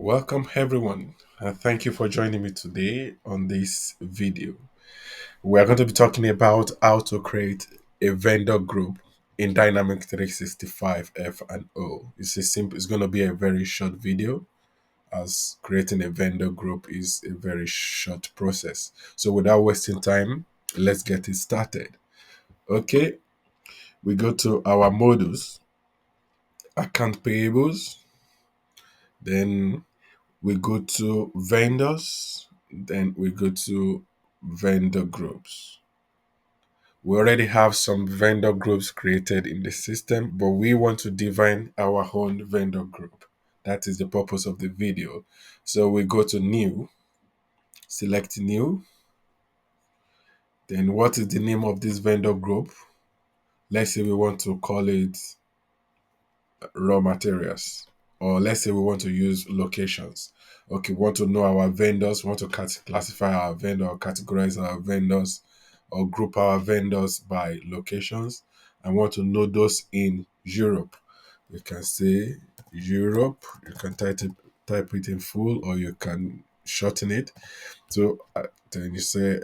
Welcome everyone, and thank you for joining me today on this video. We are going to be talking about how to create a vendor group in Dynamics 365 F and O. It's going to be a very short video as creating a vendor group is a very short process. So without wasting time, let's get it started. Okay, we go to our modules, account payables, then we go to vendors, then we go to vendor groups. We already have some vendor groups created in the system, but we want to define our own vendor group. That is the purpose of the video. So we go to new, select new. Then what is the name of this vendor group? Let's say we want to call it raw materials, or let's say we want to use locations. Okay, we want to know our vendors, we want to classify our vendor or categorize our vendors or group our vendors by locations. I want to know those in Europe. You can say Europe, you can type it in full, or you can shorten it. So then you say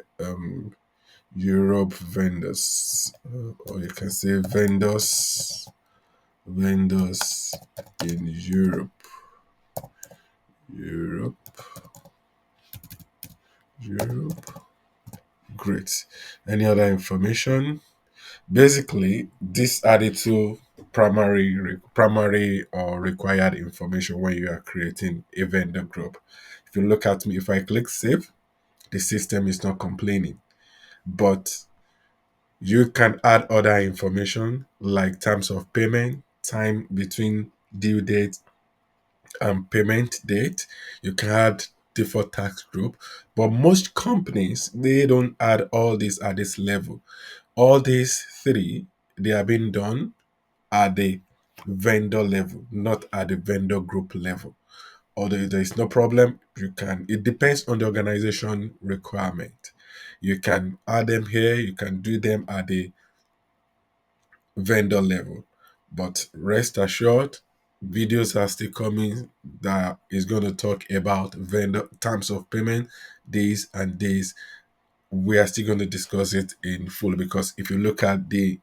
Europe vendors, or you can say vendors in Europe, Europe. Great. Any other information? Basically, these are the two primary or required information when you are creating a vendor group. If you look at me, if I click save, the system is not complaining. But you can add other information like terms of payment, time between due date payment date. You can add default tax group, but most companies they don't add all this at this level. All these three they are being done at the vendor level, not at the vendor group level. Although there is no problem, you can. It depends on the organization requirement. You can add them here. You can do them at the vendor level. But rest assured, videos are still coming that is going to talk about vendor terms of payment, days and days. We are still going to discuss it in full because if you look at the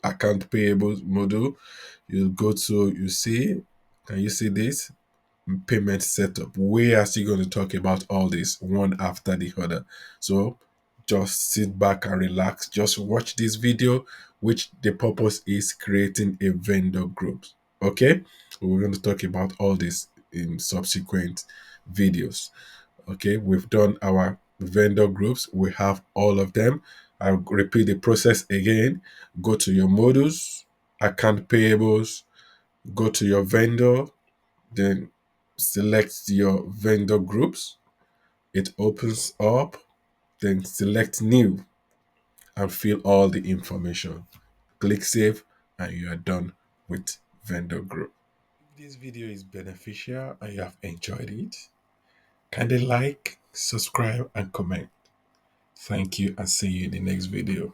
account payables module, you go to you see, can you see this? Payment setup. We are still going to talk about all this one after the other. So just sit back and relax. Just watch this video, which the purpose is creating a vendor group. Okay, we're going to talk about all this in subsequent videos. Okay, we've done our vendor groups, we have all of them. I'll repeat the process again. Go to your modules, account payables, go to your vendor, then select your vendor groups. It opens up, then select new and fill all the information. Click save and you are done with vendor group. If this video is beneficial and you have enjoyed it, kindly like, subscribe and comment. Thank you and see you in the next video.